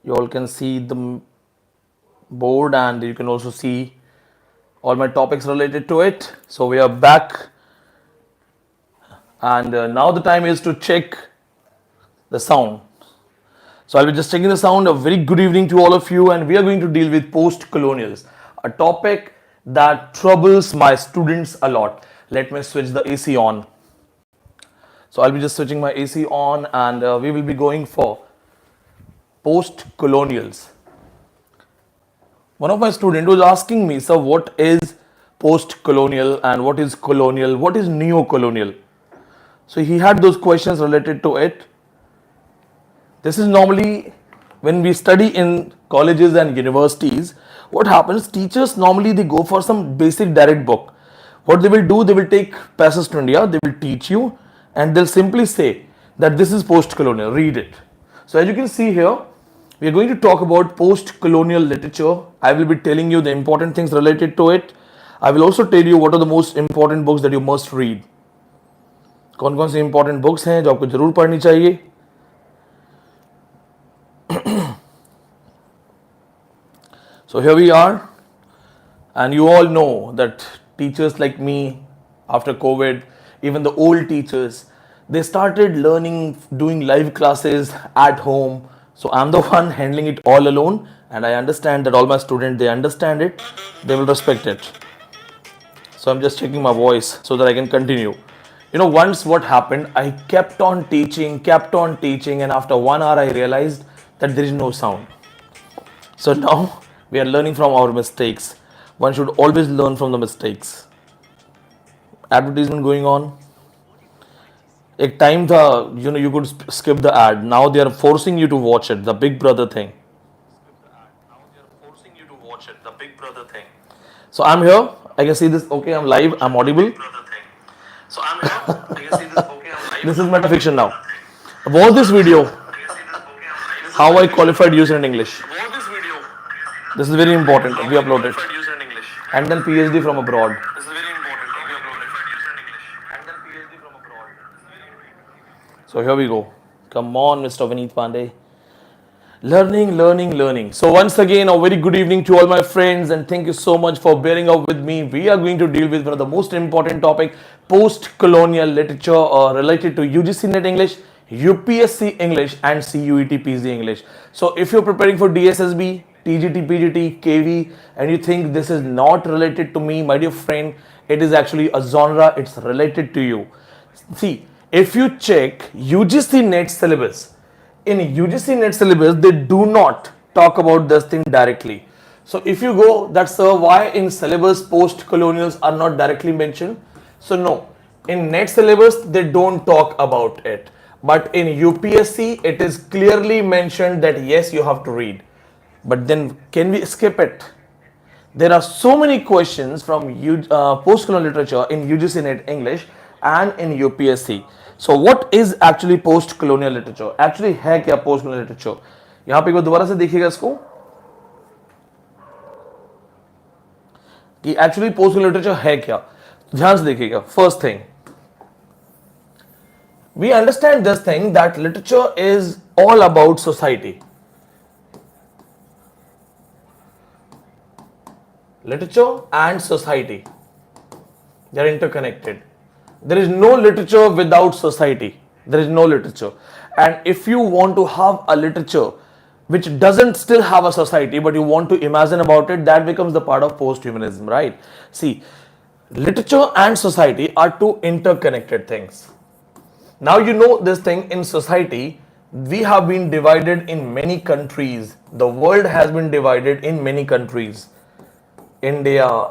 You all can see the board and you can also see all my topics related to it. So we are back, and now the time is to check the sound. So I'll be just checking the sound. A very good evening to all of you, and we are going to deal with post-colonials, a topic that troubles my students a lot. Let me switch the AC on. So I'll be just switching my AC on, and we will be going for post-colonials. One of my students was asking me, sir, what is post-colonial and what is colonial, what is neo-colonial? So he had those questions related to it. This is normally when we study in colleges and universities, what happens, teachers normally they go for some basic direct book. What they will do, they will take Passage to India, they will teach you, and they'll simply say that this is post-colonial, read it. So as you can see here, we are going to talk about post-colonial literature. I will be telling you the important things related to it. I will also tell you what are the most important books that you must read. कौन कौन सी important books हैं जो आपको जरूर पढ़नी चाहिए. So here we are, and you all know that teachers like me, after COVID, even the old teachers, they started learning, doing live classes at home. So I'm the one handling it all alone, and I understand that all my students, they understand it, they will respect it. So I'm just checking my voice so that I can continue. You know, once what happened, I kept on teaching, and after 1 hour I realized that there is no sound. So now we are learning from our mistakes. One should always learn from the mistakes. Advertisement going on. एक time था, you could skip the ad. Now they are forcing you to watch it. The Big Brother thing. So I'm here. I can see this. Okay, I'm live. I'm audible. So I'm here. I can see this. Okay, I'm live. This is metafiction now. Watch this video. How I qualified user in English. This is very important. We upload it. And then PhD from abroad. So here we go. Come on, Mr. Vineet Pandey. Learning. So once again, a very good evening to all my friends, and thank you so much for bearing up with me. We are going to deal with one of the most important topic, post-colonial literature related to UGC Net English, UPSC English, and CUET PG English. So if you're preparing for DSSB, TGT, PGT, KV, and you think this is not related to me, my dear friend, it is actually a genre, it's related to you. See, if you check UGC Net syllabus, in UGC Net syllabus, they do not talk about this thing directly. So if you go, that's why in syllabus post-colonials are not directly mentioned. So no, in Net syllabus, they don't talk about it. But in UPSC, it is clearly mentioned that yes, you have to read. But then can we skip it? There are so many questions from post-colonial literature in UGC Net English and in UPSC. So what is actually post-colonial literature? Actually है क्या post-colonial literature? यहाँ पे एक बार दोबारा से देखिएगा इसको कि actually post-colonial literature है क्या? ध्यान से देखिएगा. First thing, we understand this thing that literature is all about society. Literature and society, they are interconnected. There is no literature without society. There is no literature. And if you want to have a literature which doesn't still have a society, but you want to imagine about it, that becomes the part of post-humanism, right? See, literature and society are two interconnected things. Now you know this thing, in society, we have been divided in many countries. The world has been divided in many countries. India,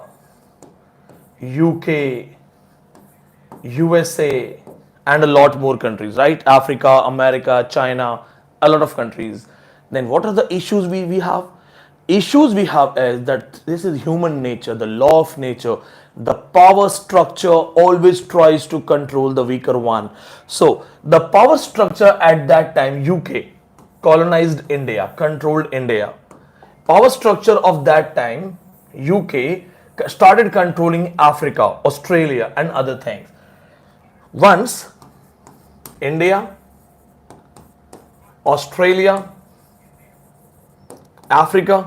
UK, USA, and a lot more countries, right? Africa, America, China, a lot of countries. Then what are the issues we have? Issues we have is that this is human nature, the law of nature. The power structure always tries to control the weaker one. So the power structure at that time, UK colonized India, controlled India. Power structure of that time, UK started controlling Africa, Australia, and other things. Once India, Australia, Africa,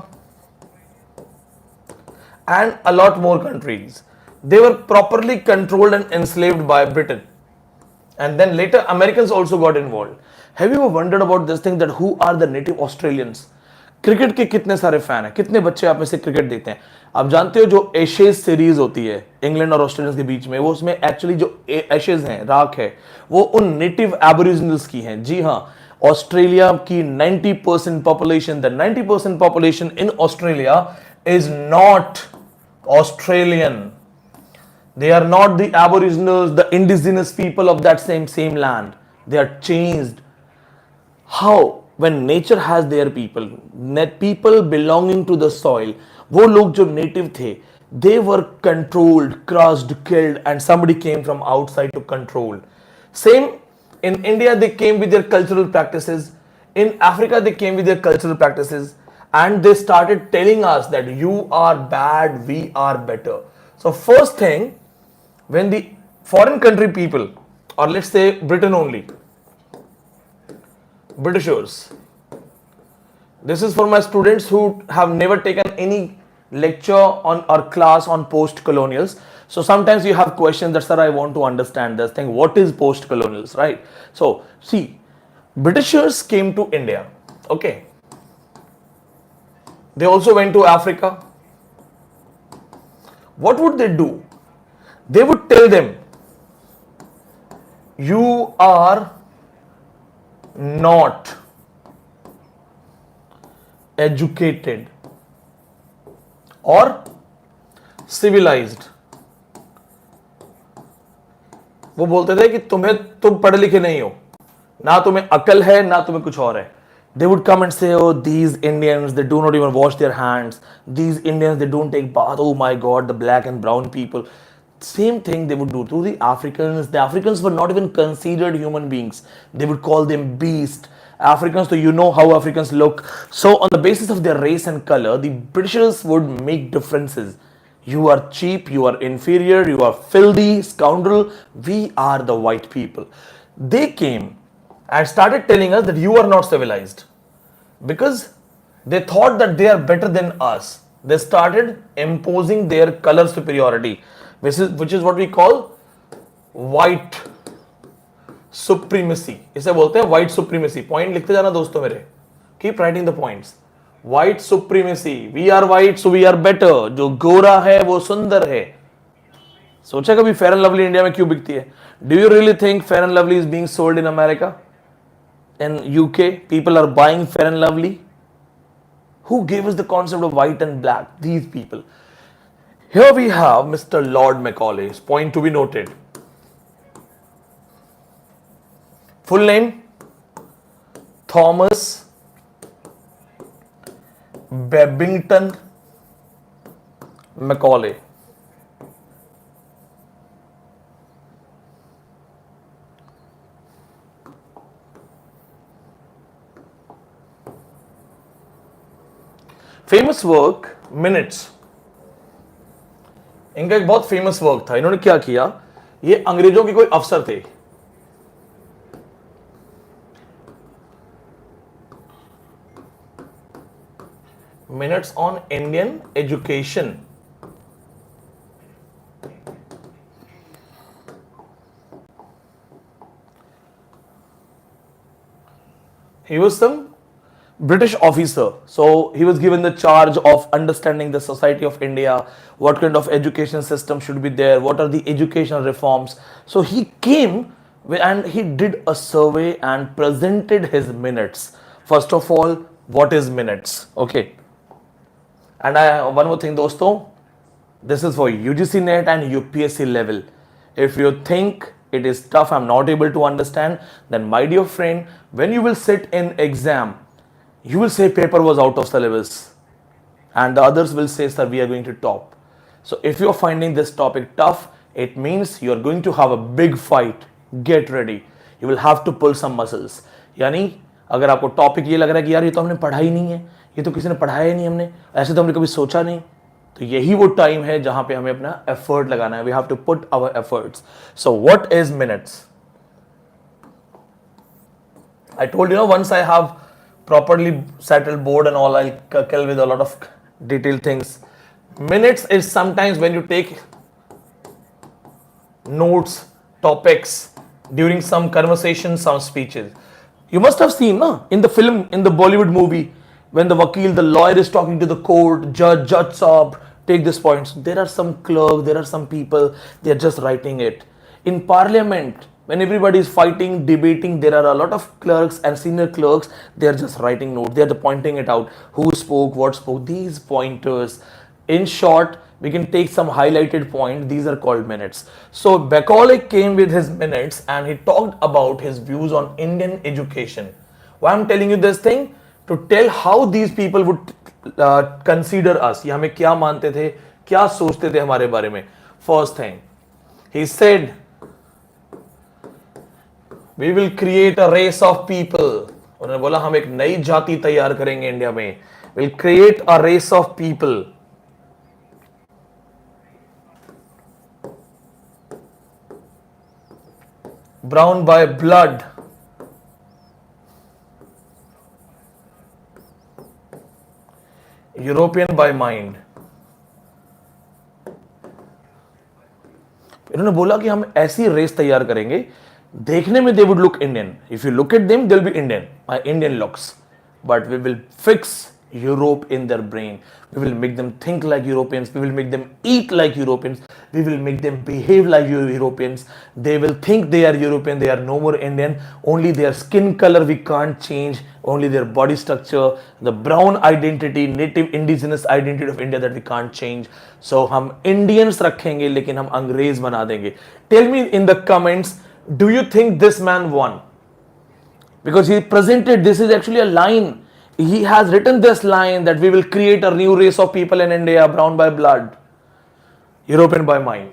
and a lot more countries. They were properly controlled and enslaved by Britain. And then later Americans also got involved. Have you ever wondered about this thing that who are the native Australians? Cricket के कितने सारे fan हैं, कितने बच्चे आप में से cricket देखते हैं? आप जानते हो जो एशेज सीरीज होती है इंग्लैंड और ऑस्ट्रेलियंस के बीच में, वो उसमें एक्चुअली जो एशेज हैं, राख है, वो उन नेटिव एबोरिजिनल्स की हैं. जी हाँ, ऑस्ट्रेलिया की 90% population, the 90% population in Australia is not Australian. They are not the aboriginals, the indigenous people of that same land. They are changed. How? When nature has their people, people belonging to the soil, वो लोग जो native थे, they were controlled, crushed, killed, and somebody came from outside to control. Same in India, they came with their cultural practices. In Africa, they came with their cultural practices, and they started telling us that you are bad, we are better. So first thing, when the foreign country people, or let's say Britain only, Britishers, this is for my students who have never taken any lecture on or class on post-colonials. So sometimes you have questions that, sir, I want to understand this thing. What is post-colonials, right? So see, Britishers came to India, okay. They also went to Africa. What would they do? They would tell them, you are not educated or civilized. वो बोलते थे कि तुम पढ़े लिखे नहीं हो, ना तुम्हें अकल है, ना तुम्हें कुछ और है. They would come and say, oh, these Indians, they do not even wash their hands. These Indians, they don't take bath. Oh my God, the black and brown people. Same thing they would do to the Africans. The Africans were not even considered human beings. They would call them beast. Africans, so you know how Africans look. So on the basis of their race and color, the Britishers would make differences. You are cheap, you are inferior, you are filthy, scoundrel. We are the white people. They came and started telling us that you are not civilized, because they thought that they are better than us. They started imposing their color superiority, which is what we call white supremacy. इसे बोलते हैं white supremacy. Point लिखते जाना दोस्तों मेरे. Keep writing the points. White supremacy. We are white, so we are better. जो गोरा है वो सुंदर है. सोचा कभी फेयर एंड लवली इंडिया में क्यों बिकती है? Do you really think Fair and Lovely is being sold in America? In UK, people are buying Fair and Lovely. Who gave us the concept of white and black? These people. Here we have Mr. Lord Macaulay's point to be noted. Full name: Thomas Babington Macaulay. Famous work minutes. इनका एक बहुत famous work था. इन्होंने क्या किया, ये अंग्रेजों के कोई अफसर थे. Minutes on Indian education. He was some British officer, so he was given the charge of understanding the society of India, what kind of education system should be there, what are the educational reforms. So he came and he did a survey and presented his minutes. First of all, what is minutes? Okay. And one more thing दोस्तों, this is for UGC NET and UPSC level. If you think it is tough, I'm not able to understand, then my dear friend, when you will sit in exam, you will say paper was out of syllabus, and the others will say, sir, we are going to top. So if you are finding this topic tough, it means you are going to have a big fight. Get ready. You will have to pull some muscles. यानी अगर आपको topic ये लग रहा है कि यार ये तो हमने पढ़ा ही नहीं है, ये तो किसी ने पढ़ाया ही नहीं, हमने ऐसे तो हमने कभी सोचा नहीं, तो यही वो टाइम है जहां पे हमें अपना एफर्ट लगाना है. We have to put our efforts. So what is minutes? I told you, once I have properly settled board and all. I'll kill with a lot of detailed things. Minutes is sometimes when you take notes, topics during some conversation, some speeches. You must have seen, no, in the film, in the Bollywood movie, when the vakil, the lawyer is talking to the court, judge saab, take this points. There are some clerks, there are some people, they are just writing it. In parliament, when everybody is fighting, debating, there are a lot of clerks and senior clerks, they are just writing notes, they are pointing it out, who spoke, what spoke, these pointers. In short, we can take some highlighted points. These are called minutes. So Macaulay came with his minutes and he talked about his views on Indian education. Why I'm telling you this thing? To tell how these people would consider us. ये हमें क्या मानते थे, क्या सोचते थे हमारे बारे में. First thing, he said, we will create a race of people. उन्होंने बोला हम एक नई जाति तैयार करेंगे इंडिया में. We'll create a race of people. Brown by blood, European by mind. इन्होंने बोला कि हम ऐसी रेस तैयार करेंगे, देखने में they would look Indian. If you look at them, they'll be Indian, by Indian looks. But we will fix Europe in their brain. We will make them think like Europeans. We will make them eat like Europeans. We will make them behave like Europeans. They will think they are European. They are no more Indian. Only their skin color we can't change. Only their body structure, the brown identity, native indigenous identity of India that we can't change. So हम Indians रखेंगे लेकिन हम अंग्रेज बना देंगे. Tell me in the comments, do you think this man won? Because he presented, this is actually a line. He has written this line that we will create a new race of people in India, brown by blood, European by mind.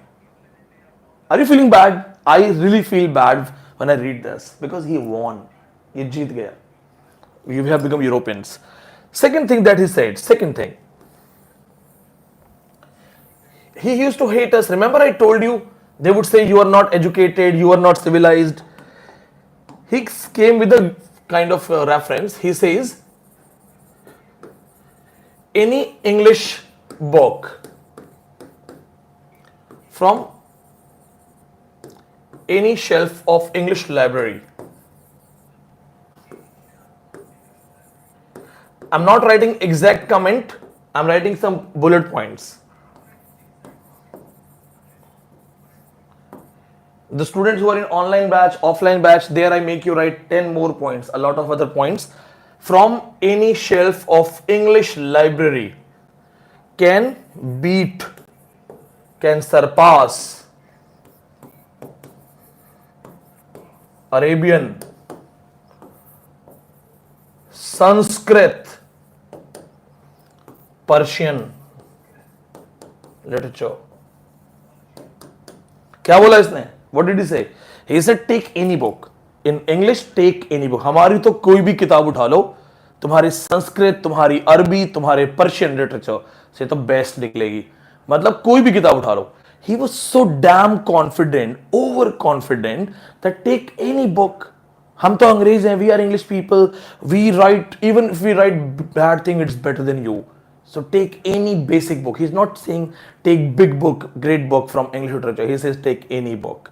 Are you feeling bad? I really feel bad when I read this because he won. He jeet gaya. We have become Europeans. Second thing that he said, second thing. He used to hate us. Remember I told you, they would say you are not educated, you are not civilized. He came with a kind of reference. He says, any English book from any shelf of English library. I'm not writing exact comment, I'm writing some bullet points. The students who are in online batch, offline batch, there I make you write 10 more points, a lot of other points. From any shelf of English library can beat, can surpass Arabian, Sanskrit, Persian literature. क्या बोला इसने? What did he say? He said take any book. In English, take any book. हमारी तो कोई भी किताब उठा लो, तुम्हारी संस्कृत, तुम्हारी अरबी, तुम्हारे पर्शियन लिटरेचर से तो बेस्ट निकलेगी. मतलब कोई भी किताब उठा लो. He was so damn confident, overconfident that take any book. हम तो अंग्रेज हैं, we are English people. We write, even if we write bad thing, it's better than you. So take any basic book. He's not saying take big book, great book from English literature. He says take any book.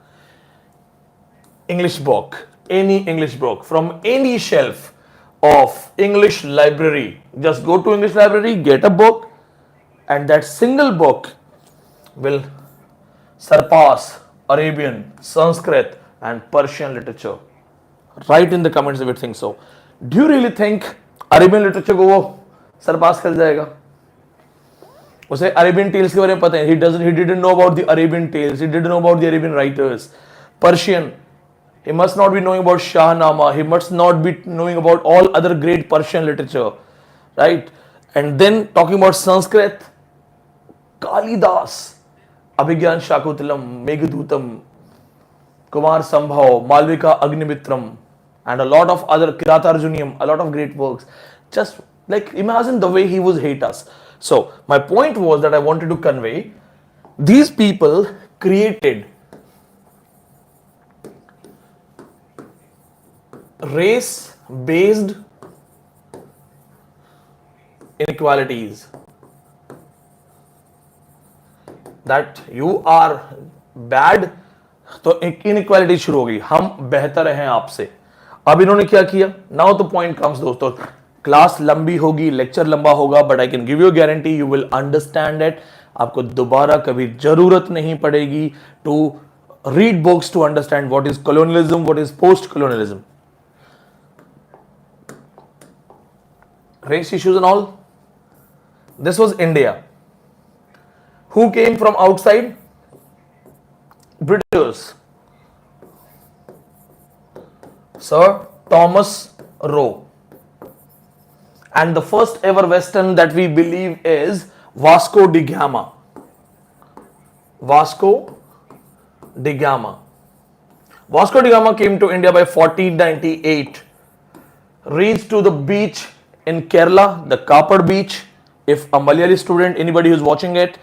English book. Any English book from any shelf of English library. Just go to English library, get a book, and that single book will surpass Arabian, Sanskrit, and Persian literature. Write in the comments if you think so. Do you really think Arabian literature को वो surpass कर जाएगा? उसे Arabian tales के बारे में पता है. He didn't know about the Arabian tales. He didn't know about the Arabian writers. Persian. He must not be knowing about Shahnama. He must not be knowing about all other great Persian literature, right? And then talking about Sanskrit, Kalidas, Abhigyan Shakuntalam, Meghadutam, Kumar Sambhav, Malvika Agnimitram, and a lot of other Kiratarjuniam, a lot of great works. Just like imagine the way he would hate us. So my point was that I wanted to convey, these people created race-based inequalities, that you are bad, तो inequality शुरू हो गई, हम बेहतर हैं आपसे. अब इन्होंने क्या किया? नाउ द पॉइंट कम्स दोस्तों. क्लास लंबी होगी, लेक्चर लंबा होगा, but I can give you guarantee you will understand it. आपको दोबारा कभी जरूरत नहीं पड़ेगी to read books to understand what is colonialism, what is post colonialism. Race issues and all. This was India. Who came from outside? Britishers. Sir Thomas Roe. And the first ever Western that we believe is Vasco da Gama. Vasco da Gama. Vasco da Gama came to India by 1498. Reached to the beach in Kerala, the Kapad beach. If a Malayali student, anybody who's watching it,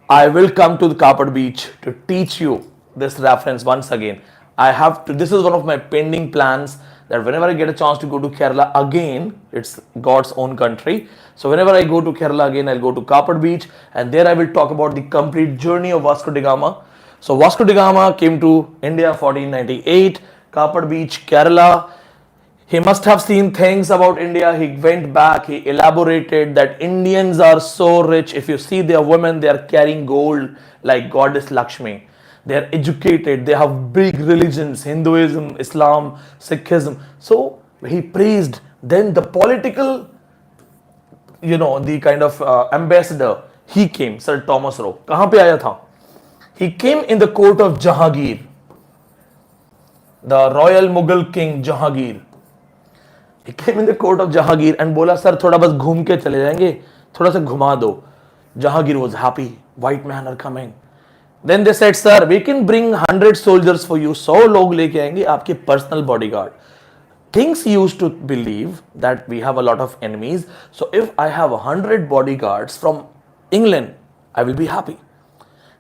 I will come to the Kapad beach to teach you this reference once again. I have to, this is one of my pending plans, that whenever I get a chance to go to Kerala again, it's God's own country. So whenever I go to Kerala again, I'll go to Kapad beach, and there I will talk about the complete journey of Vasco da Gama. So Vasco da Gama came to India 1498, Kapad beach, Kerala. He must have seen things about India. He went back, he elaborated that Indians are so rich. If you see their women, they are carrying gold like goddess Lakshmi. They are educated, they have big religions, Hinduism, Islam, Sikhism. So he praised. Then the political, the kind of ambassador, he came, Sir Thomas Roe. कहाँ पे आया था? He came in the court of Jahangir, the royal Mughal king Jahangir. He came in the court of Jahangir and बोला sir थोड़ा बस घूम के चले जाएंगे, थोड़ा सा घुमा दो. Jahangir was happy. White men are coming. Then they said, sir, we can bring 100 soldiers for you. 100 लोग लेके आएंगे, आपके personal bodyguard. Kings used to believe that we have a lot of enemies. So if I have 100 bodyguards from England, I will be happy.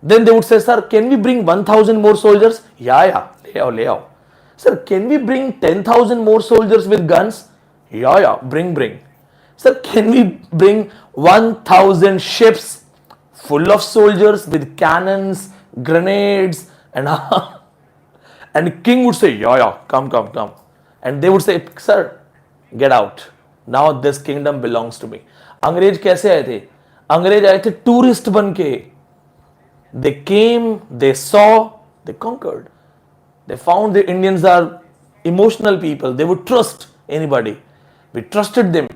Then they would say, sir, can we bring 1,000 more soldiers? Yeah, ले आओ. Sir, can we bring 10,000 more soldiers with guns? Yeah, bring. Sir, can we bring 1,000 ships full of soldiers with cannons, grenades, and and king would say, yeah, come. And they would say, sir, get out. Now this kingdom belongs to me. अंग्रेज कैसे आए थे? अंग्रेज आए थे tourist बन के. They came, they saw, they conquered. They found the Indians are emotional people. They would trust anybody. We trusted them.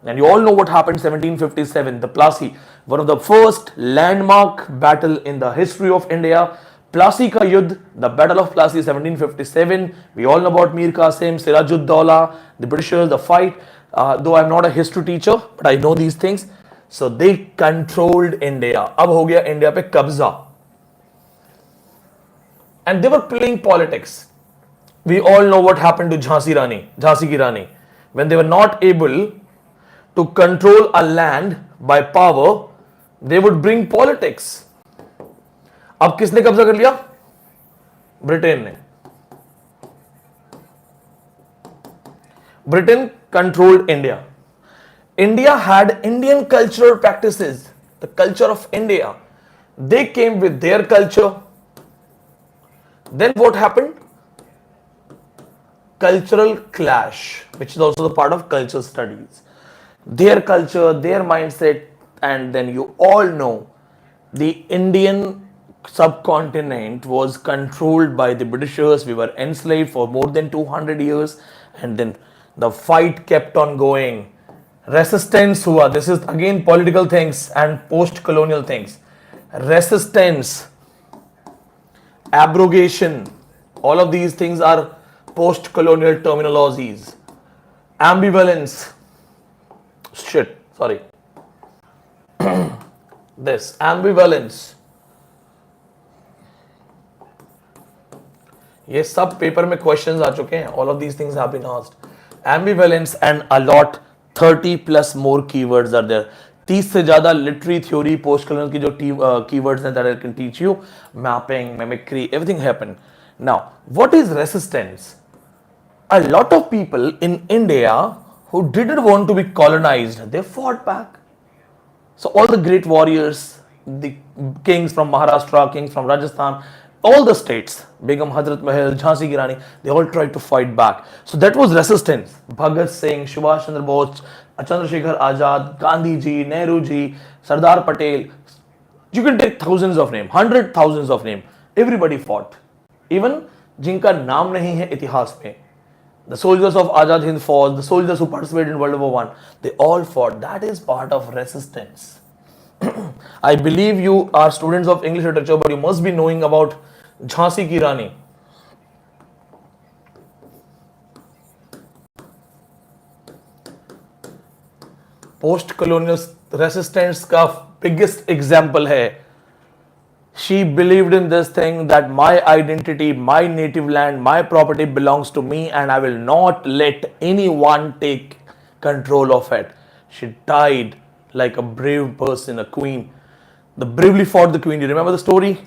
And you all know what happened in 1757, the Plassey, one of the first landmark battle in the history of India. Plassey ka Yudh, the Battle of Plassey, 1757. We all know about Mir Qasim, Sirajud-Dowlah, the Britishers, the fight. Though I'm not a history teacher, but I know these things. So they controlled India. Ab ho gaya India pe kabza. And they were playing politics. We all know what happened to Jhansi ki Rani. When they were not able to control a land by power, they would bring politics. अब किसने कब्जा कर लिया? Britain ने. Britain controlled India. India had Indian cultural practices, the culture of India. They came with their culture. Then what happened? Cultural clash, which is also the part of cultural studies. Their culture, their mindset, and then you all know the Indian subcontinent was controlled by the Britishers. We were enslaved for more than 200 years, and then the fight kept on going. Resistance hua. This is again political things and post-colonial things. Resistance, abrogation, all of these things are post-colonial terminologies. Ambivalence. This ambivalence. ये सब paper में questions आ चुके हैं. All of these things have been asked. Ambivalence and a lot, 30 plus more keywords are there. 30 से ज़्यादा literary theory, post-colonial की जो keywords हैं that I can teach you. Mapping, mimicry, everything happened. Now, what is resistance? A lot of people in India who didn't want to be colonized, they fought back. So all the great warriors, the kings from Maharashtra, kings from Rajasthan, all the states, Begum Hazrat Mahal, Jhansi Ki Rani, they all tried to fight back. So that was resistance. Bhagat Singh, Subhash Chandra Bose, Chandrasekhar Azad, Gandhi ji, Nehru ji, Sardar Patel. You can take thousands of names, hundred thousands of names. Everybody fought. Even जिनका नाम नहीं है इतिहास में. The soldiers of Azad Hind fought, the soldiers who participated in World War I, they all fought. That is part of resistance. I believe you are students of English literature, but you must be knowing about Jhansi Ki Rani. Post-colonial resistance का biggest example है. She believed in this thing that my identity, my native land, my property belongs to me and I will not let anyone take control of it. She died like a brave person, a queen. The bravely fought the queen. You remember the story?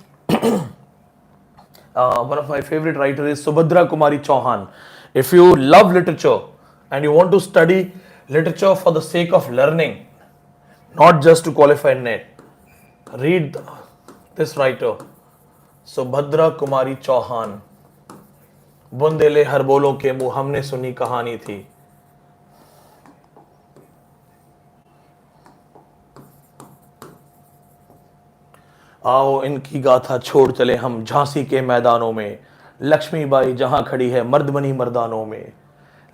One of my favorite writers is Subhadra Kumari Chauhan. If you love literature and you want to study literature for the sake of learning, not just to qualify NET, read this writer, Subhadra Kumari Chauhan. Bundele हर बोलों के मुंह हमने सुनी कहानी थी. आओ इनकी गाथा छोड़ चले हम झांसी के मैदानों में. लक्ष्मीबाई जहां खड़ी है मर्द बनी मर्दानों में.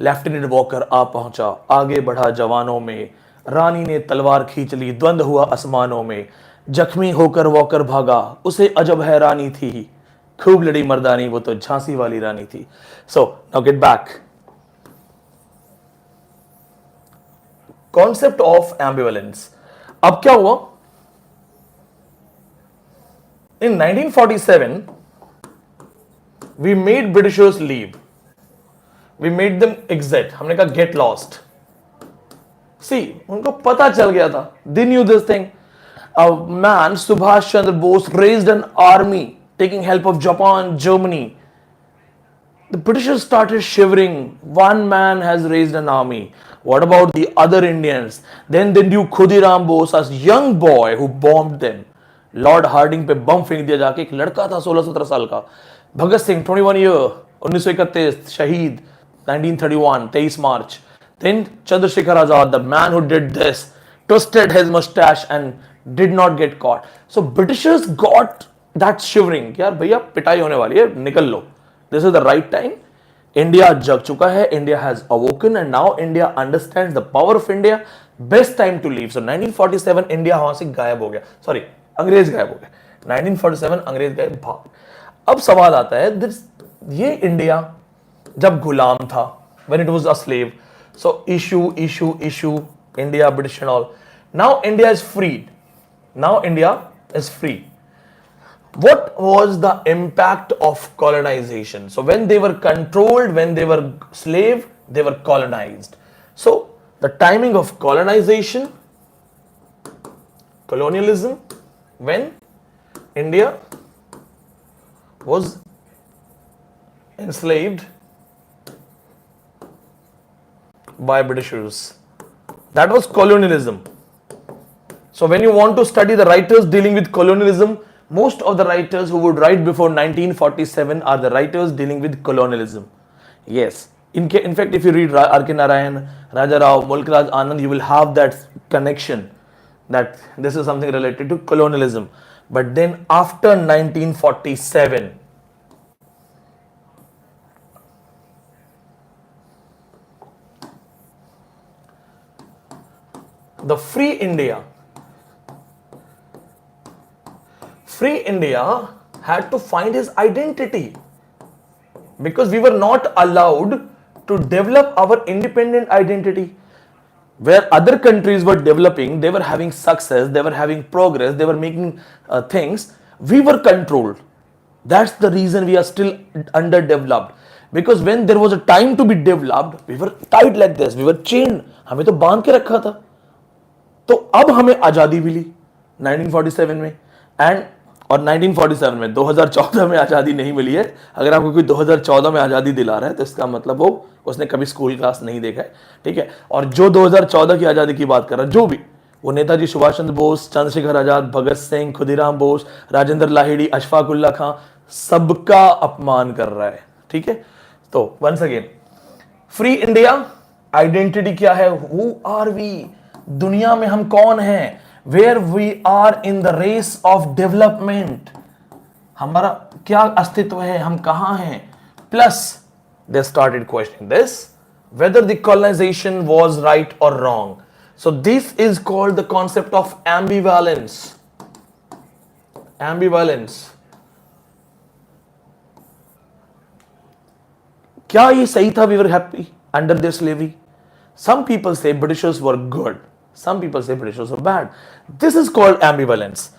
लेफ्टिनेंट वॉकर आ पहुंचा आगे बढ़ा जवानों में. रानी ने तलवार खींच ली द्वंद हुआ आसमानों में. जख्मी होकर वॉकर भागा उसे अजब हैरानी थी. खूब लड़ी मर्दानी वो तो झांसी वाली रानी थी. So now get back. Concept of ambivalence. अब क्या हुआ? In 1947, we made Britishers leave. We made them exit. हमने कहा get lost. See, उनको पता चल गया था. They knew this thing. A man, Subhash Chandra Bose, raised an army taking help of Japan, Germany. The Britishers started shivering. One man has raised an army. What about the other Indians? Then they knew Khudiram Bose, a young boy who bombed them. Lord Hardinge पे bomb फेंक दिया जाके. एक लड़का था 16-17 साल का. Bhagat Singh 21 year 1931 शहीद 1931 23 March. Then Chandrashekhar Azad, the man who did this, twisted his mustache and did not get caught. So Britishers got that shivering. यार भैया पिटाई होने वाली है, निकल लो. This is the right time. India जग चुका है. India has awoken and now India understands the power of India. Best time to leave. So 1947 India वहां से गायब हो गया. Sorry, अंग्रेज गायब हो गए. 1947 अंग्रेज गए भाग. अब सवाल आता है, ये इंडिया जब गुलाम था, when it was a slave, so issue, India, British and all. Now India is freed. Now India is free. What was the impact of colonization? So when they were controlled, when they were slave, they were colonized. So the timing of colonization, colonialism, when India was enslaved by Britishers. That was colonialism. So when you want to study the writers dealing with colonialism, most of the writers who would write before 1947 are the writers dealing with colonialism. Yes. In fact, if you read R.K. Narayan, Raja Rao, Mulk Raj Anand, you will have that connection that this is something related to colonialism. But then after 1947, the free India had to find his identity, because we were not allowed to develop our independent identity. Where other countries were developing, they were having success, they were having progress, they were making things, we were controlled. That's the reason we are still underdeveloped. Because when there was a time to be developed, we were tied like this, we were chained. हमें तो बांध के रखा था. तो अब हमें आजादी मिली 1947 में, एंड और 1947 में 2014 में आज़ादी नहीं मिली है. अगर आपको कोई 2014 में आज़ादी दिला रहा है तो इसका मतलब उसने कभी स्कूल क्लास नहीं देखा है, ठीक है. और जो 2014 की आज़ादी की बात कर रहा है, जो भी वो नेताजी सुभाष चंद्र बोस, चंद्रशेखर आजाद, भगत सिंह, खुदीराम बोस, राजेंद्र लाहिड़ी, अशफाक उल्ला खां, सबका अपमान कर रहा है। ठीक है, तो once again, free India identity क्या है? Who are we? दुनिया में हम कौन हैं? Where we are in the race of development, हमारा क्या अस्तित्व है, हम कहां हैं? Plus they started questioning this whether the colonization was right or wrong. So this is called the concept of ambivalence. Ambivalence. क्या ये सही था? We were happy under their slavery. Some people say Britishers were good. Some people say Britishers were bad. This is called ambivalence.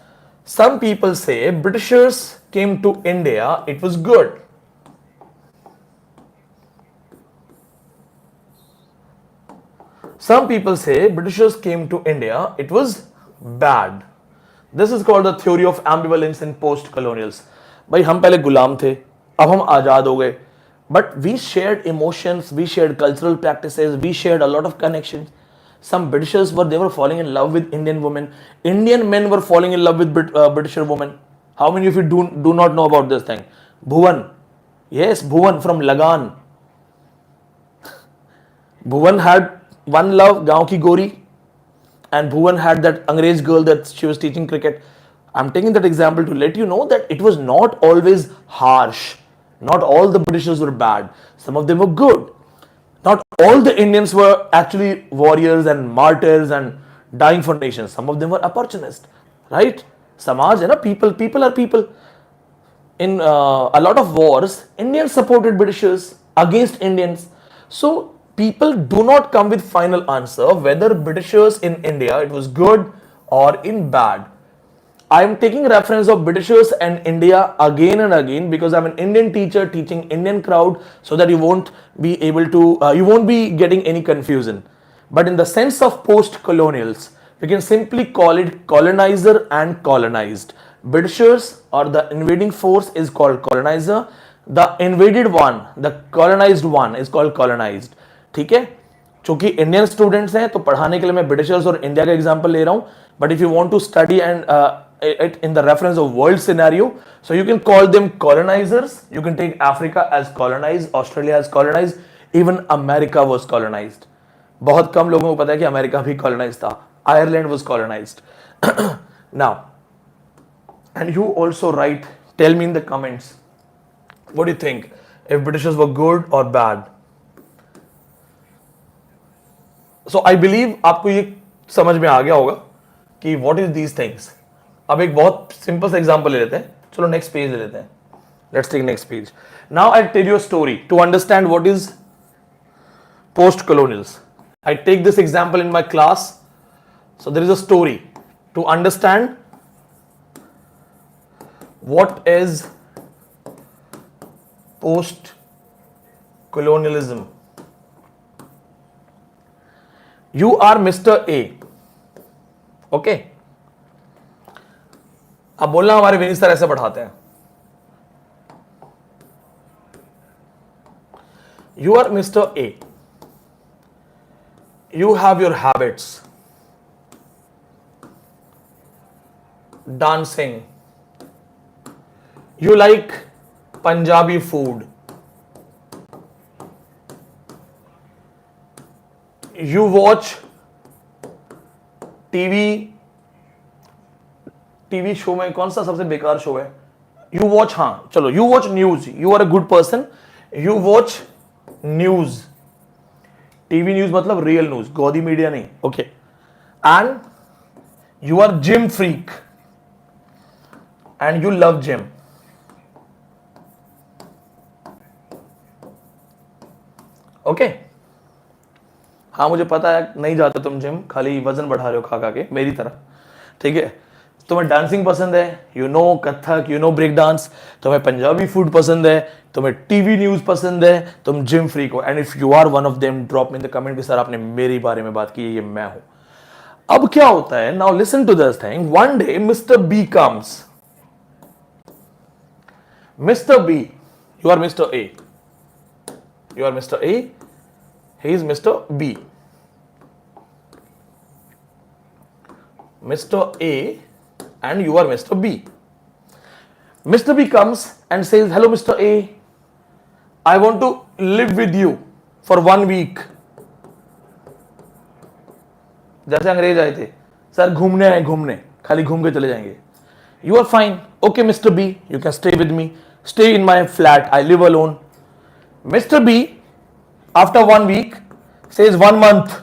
Some people say Britishers came to India, it was good. Some people say Britishers came to India, it was bad. This is called the theory of ambivalence in post-colonials. भाई हम पहले गुलाम थे, अब हम आजाद हो गए, but we shared emotions, we shared cultural practices, we shared a lot of connections. Some Britishers they were falling in love with Indian women. Indian men were falling in love with Britisher women. How many of you do not know about this thing? Bhuvan, yes, Bhuvan from Lagan. Bhuvan had one love, गांव की गोरी, and Bhuvan had that Angrez girl that she was teaching cricket. I'm taking that example to let you know that it was not always harsh. Not all the Britishers were bad. Some of them were good. Not all the Indians were actually warriors and martyrs and dying for nations. Some of them were opportunists, right? Samaj, people are people. In a lot of wars, Indians supported Britishers against Indians. So people do not come with final answer whether Britishers in India it was good or in bad. I am taking reference of Britishers and India again and again because I'm an Indian teacher teaching Indian crowd, so that you won't be able to you won't be getting any confusion. But in the sense of post-colonials, we can simply call it colonizer and colonized. Britishers or the invading force is called colonizer. The invaded one, the colonized one is called colonized. ठीक है, चूंकि Indian students हैं तो पढ़ाने के लिए मैं Britishers और इंडिया का एग्जांपल ले रहा हूं, but if you want to study and it in the reference of world scenario, so you can call them colonizers. You can take Africa as colonized, Australia as colonized, even America was colonized. बहुत कम लोगों को पता है कि America भी colonized था. Ireland was colonized. Now and you also write, tell me in the comments, what do you think, if Britishers were good और बैड? So I believe आपको ये समझ में आ गया होगा कि what is these things. अब एक बहुत सिंपल सा एग्जांपल ले लेते हैं. चलो नेक्स्ट पेज ले लेते हैं. Let's take next page. Now I tell you a story to understand what is post-colonials. I take this example in my class. So there is a story to understand what is post-colonialism. You are Mr. A. Okay. अब बोलना हमारे Vineet sir ऐसे पढ़ाते हैं. You are Mr. A. You have your habits. Dancing. You like Punjabi food. You watch TV show में कौन सा सबसे बेकार शो है? यू वॉच, हाँ चलो, you watch news. You are a good person. You watch news. TV news मतलब real news, गौदी मीडिया नहीं. Okay. And you are gym freak and you love gym. Okay. हाँ मुझे पता है नहीं जाते तुम जिम, खाली वजन बढ़ा रहे हो खा खा के मेरी तरह. ठीक है. तुम्हें डांसिंग पसंद है, you know Kathak, you know break dance. तुम्हें पंजाबी फूड पसंद है, तुम्हें टीवी न्यूज पसंद है, तुम जिम फ्रीक हो. And if you are one of them, drop me in the comment कि सर आपने मेरे बारे में बात की है, ये मैं हूं. अब क्या होता है? Now listen to this thing. One day mister B comes. Mister B, you are mister A. You are mister A. He is Mr. B. Mr. A and you are Mr. B. Mr. B comes and says, hello Mr. A, I want to live with you for 1 week. जैसे अंग्रेज आए थे, sir घूमने आए, घूमने खाली घूम के चले जाएंगे. You are fine. Okay, Mr. B, you can stay with me. Stay in my flat. I live alone. Mr. B, after 1 week, says 1 month.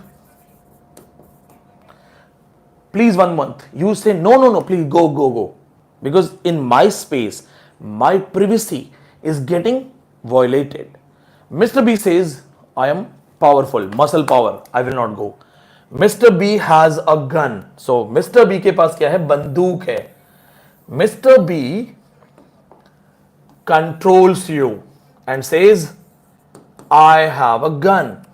Please 1 month. You say, no, please go. Because in my space, my privacy is getting violated. Mr. B says, I am powerful, muscle power. I will not go. Mr. B has a gun. So, Mr. B के पास क्या है? बंदूक है. Mr. B controls you and says, I have a gun.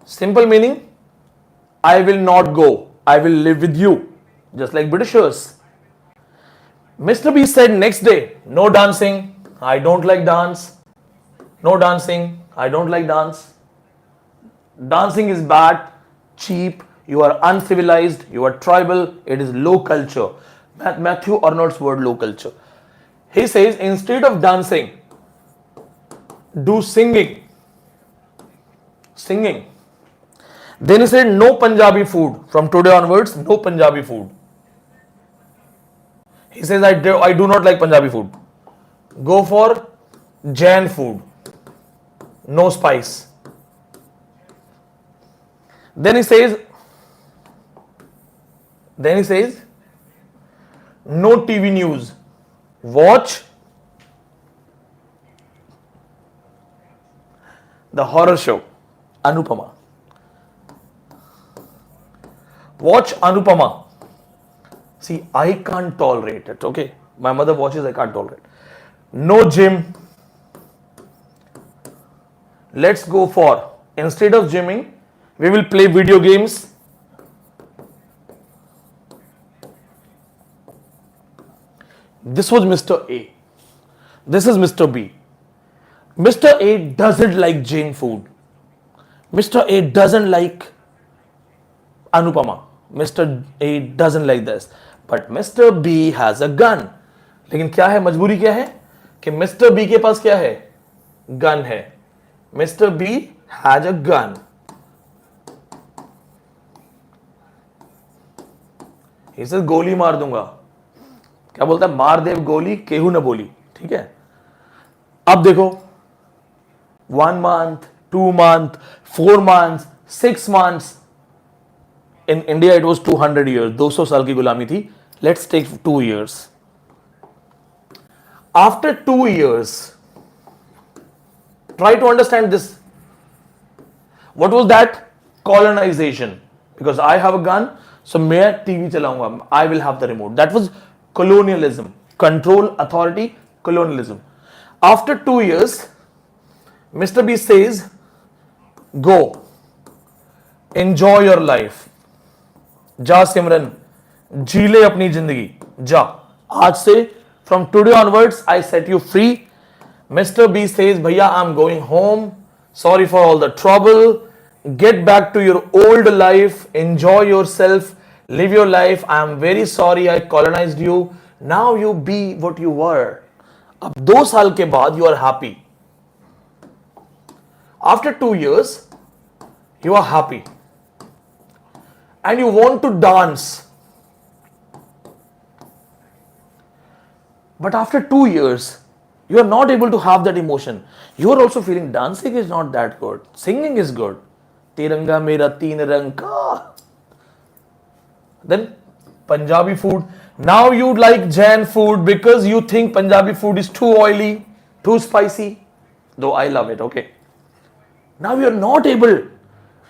Simple meaning, I will not go. I will live with you. Just like Britishers. Mr. B said next day, no dancing. I don't like dance. No dancing. I don't like dance. Dancing is bad, cheap. You are uncivilized, you are tribal, it is low culture. Matthew Arnold's word, low culture. He says, instead of dancing, do singing. Singing. Then he said, no Punjabi food. From today onwards, no Punjabi food. He says, I do not like Punjabi food. Go for Jain food. No spice. Then he says, no TV news. Watch the horror show, Anupama. Watch Anupama. See, I can't tolerate it, okay? My mother watches, I can't tolerate. No gym. Let's go for, instead of gymming, we will play video games. This was Mr. A. This is Mr. B. Mr. A doesn't like Jain food. Mr. A doesn't like Anupama. Mr. A doesn't like this. But Mr. B has a gun. लेकिन क्या है, मजबूरी क्या है कि Mr. B के पास क्या है? गन है. Mr. B has a gun. He says, गोली मार दूंगा. क्या बोलता है? मार देव गोली केहू न बोली. ठीक है. अब देखो, 1 month, 2 month, 4 months, 6 months. In India it was 200 years. 200 साल की गुलामी थी. Let's take 2 years. After 2 years, try to understand this. What was that? Colonization. Because I have a gun, so मैं TV चलाऊंगा. I will have the remote. That was colonialism. Control, authority, colonialism. After 2 years, Mr. B says, go. Enjoy your life. जा सिमरन, जी ले अपनी जिंदगी. जा. आज से, from today onwards, I set you free. Mr. B says, भैया, I'm going home. Sorry for all the trouble. Get back to your old life. Enjoy yourself. Live your life. I am very sorry I colonized you. Now you be what you were. अब 2 साल के बाद you are happy. After 2 years, you are happy. And you want to dance. But after 2 years, you are not able to have that emotion. You are also feeling dancing is not that good. Singing is good. Tiranga mera teen rang ka. Then Punjabi food. Now you like Jain food because you think Punjabi food is too oily, too spicy. Though I love it, okay. Now you are not able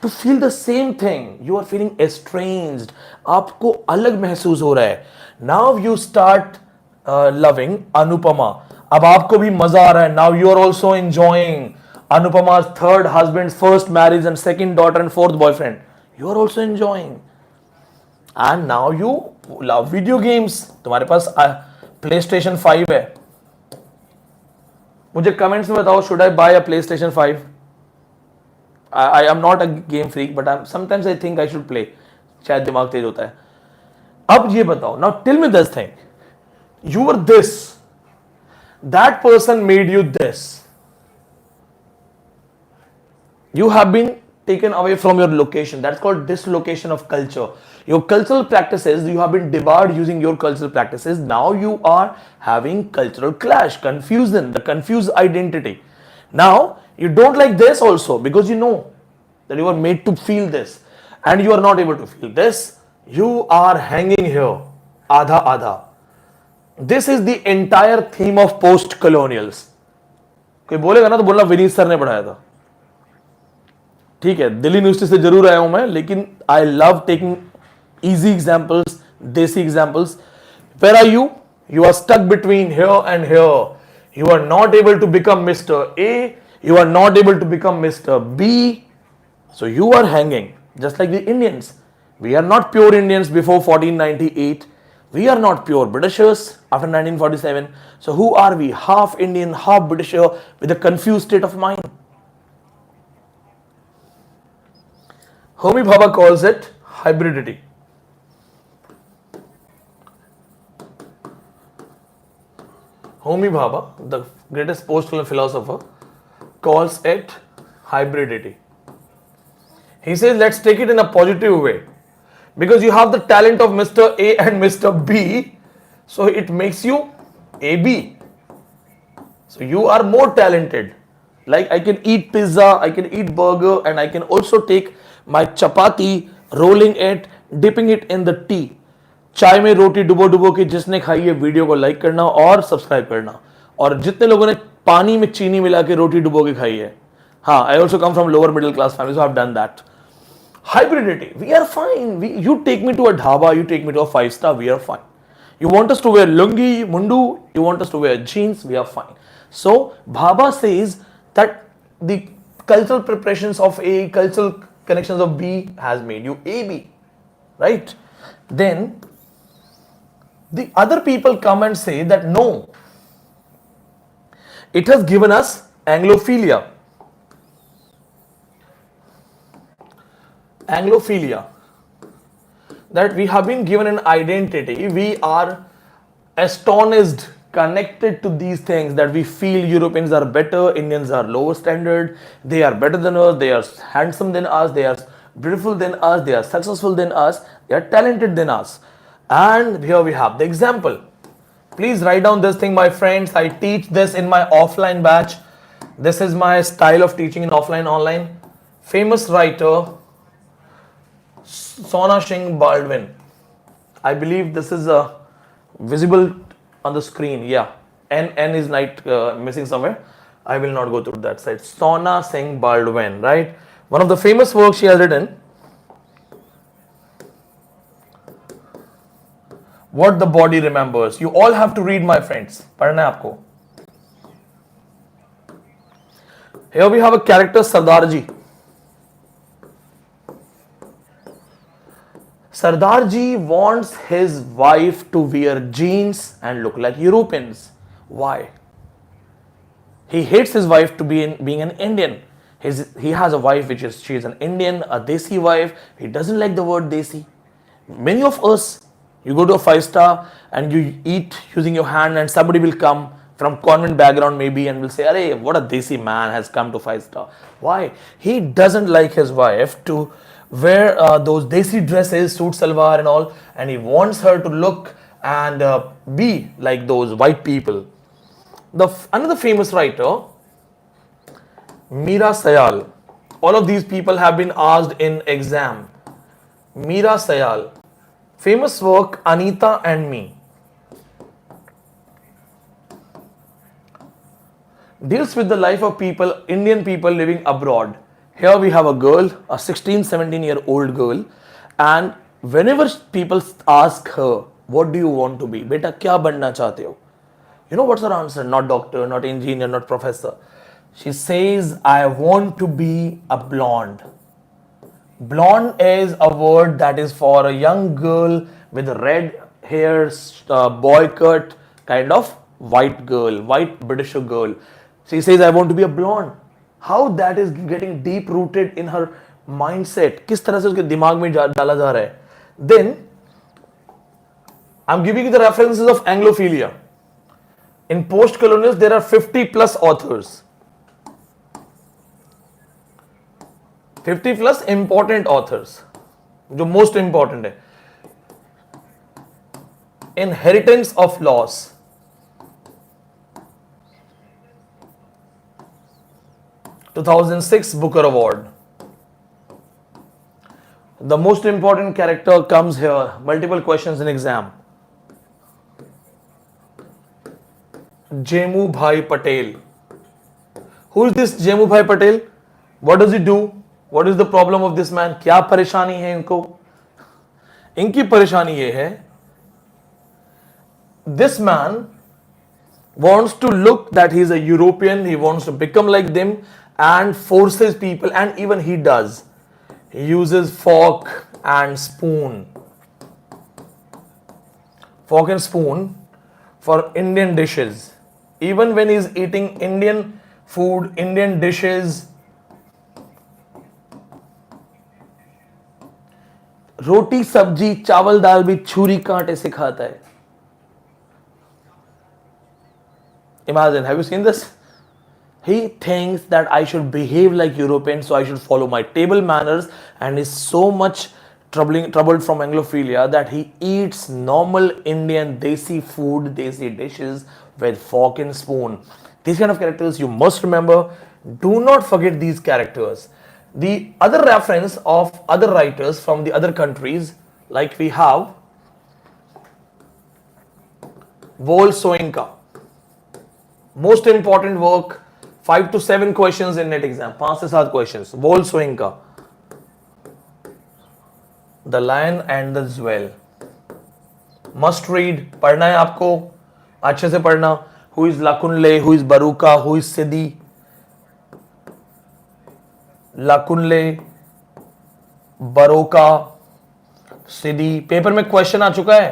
to feel the same thing. You are feeling estranged. आपको अलग महसूस हो रहा है. Now you start loving Anupama. अब आपको भी मजा आ रहा है. Now you are also enjoying Anupama's 3rd husband, 1st marriage and 2nd daughter and 4th boyfriend. You are also enjoying. And now you love video games. तुम्हारे पास PlayStation 5 है. मुझे comments में बताओ, should I buy a PlayStation 5? I am not a game freak, but sometimes I think I should play. शायद दिमाग तेज होता है. अब ये बताओ, now tell me this thing. You were this. That person made you this. You have been taken away from your location. That's called dislocation of culture. Your cultural practices, you have been debarred using your cultural practices. Now you are having cultural clash, confusion, the confused identity. Now you don't like this also because you know that you are made to feel this and you are not able to feel this. You are hanging here, adha adha. This is the entire theme of post-colonials. कोई बोलेगा ना तो बोलना Vineet sir ने पढ़ाया था. ठीक है, दिल्ली यूनिवर्सिटी से जरूर आया हूं मैं, लेकिन I love taking easy examples, desi examples. Where are you? You are stuck between here and here. You are not able to become Mr. A. You are not able to become Mr. B. So you are hanging, just like the Indians. We are not pure Indians before 1498. We are not pure Britishers after 1947. So who are we? Half Indian, half Britisher with a confused state of mind. Homi Bhabha calls it hybridity. Homi Bhabha, the greatest post-colonial philosopher, calls it hybridity. He says, let's take it in a positive way. Because you have the talent of Mr. A and Mr. B, so it makes you AB. So you are more talented. Like I can eat pizza, I can eat burger, and I can also take my chapati, rolling it, dipping it in the tea. चाय में रोटी डुबो डुबो के जिसने खाई है video को like करना और सब्सक्राइब करना. और जितने लोगों ने पानी में चीनी मिला के रोटी डुबो के खाई है, हाँ, I also come from lower middle class family, so I have done that. Hybridity, we are fine. You take me to a dhaba, you take me to a 5-star, we are fine. You want us to wear lungi, mundu, you want us to wear jeans, we are fine. So Bhabha says that the cultural preparations of A, cultural connections of B has made you AB, right? Then the other people come and say that no, it has given us Anglophilia. Anglophilia, that we have been given an identity, we are astonished, connected to these things, that we feel Europeans are better, Indians are lower standard, they are better than us, they are handsome than us, they are beautiful than us, they are successful than us, they are talented than us. And here we have the example. Please write down this thing, my friends. I teach this in my offline batch. This is my style of teaching in offline, online. Famous writer Sona Singh Baldwin. I believe this is visible on the screen. Yeah, N is missing somewhere. I will not go through that side. Sona Singh Baldwin, right? One of the famous works she has written, What the Body Remembers. You all have to read, my friends. पढ़ना है आपको. Here we have a character, Sardarji. Sardarji wants his wife to wear jeans and look like Europeans. Why? He hates his wife to being an Indian. He has a wife she is an Indian, a Desi wife. He doesn't like the word Desi. Many of us, you go to a 5-star and you eat using your hand, and somebody will come from convent background maybe and will say, "Arey, what a Desi man has come to 5-star." Why? He doesn't like his wife to wear those Desi dresses, suit salwar and all, and he wants her to look and be like those white people. Another famous writer, Meera Syal. All of these people have been asked in exam. Meera Syal. Famous work, Anita and Me. Deals with the life of people, Indian people living abroad. Here we have a girl, a 16-17-year-old girl, and whenever people ask her, what do you want to be? Beta, kya banna chahte ho? You know what's her answer? Not doctor, not engineer, not professor. She says, I want to be a blonde. Blonde is a word that is for a young girl with red hair, boy cut, kind of white girl, white British girl. She says, I want to be a blonde. How that is getting deep rooted in her mindset, किस तरह से उसके दिमाग में डाला जा रहा है. Then I'm giving you the references of Anglophilia. In post-colonials, there are 50 plus authors. 50 plus important authors. जो most important है. Inheritance of Loss. 2006 Booker Award. The most important character comes here. Multiple questions in exam. Jemu Bhai Patel. Who is this Jemu Bhai Patel? What does he do? What is the problem of this man? क्या परेशानी है इनको? इनकी परेशानी ये है, this man wants to look that he is a European, he wants to become like them and forces people, and even he does. He uses fork and spoon. Fork and spoon for Indian dishes. Even when he is eating Indian food, Indian dishes, रोटी सब्जी चावल दाल भी छुरी कांटे से खाता है. Imagine, have you seen this? He thinks that I should behave like European, so I should follow my table manners, and is so much troubled from Anglophilia that he eats normal Indian desi food, desi dishes with fork and spoon. These kind of characters you must remember. Do not forget these characters. The other reference of other writers from the other countries, like we have Vol Soyinka. Most important work, 5 to 7 questions in net exam, 5 से 7 questions. Vol Soyinka, The Lion and the Jewel. Must read, पढ़ना है आपको, अच्छे से पढ़ना. Who is Lakunle, who is Baruka, who is Sidi? Lakunle, Baroka, Sidi. Paper में question आ चुका है.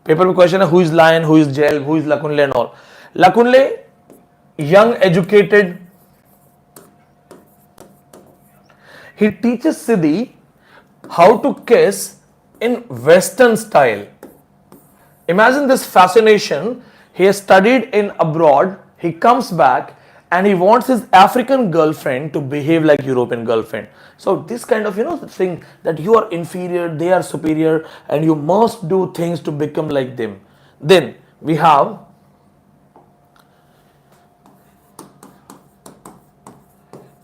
पेपर में क्वेश्चन है who is Lion, who is Jewel, who is Lakunle and all. Lakunle, young, educated. He teaches Sidi how to kiss in Western style. Imagine this fascination. He has studied in abroad. He comes back and he wants his African girlfriend to behave like European girlfriend. So this kind of, thing that you are inferior, they are superior, and you must do things to become like them. Then we have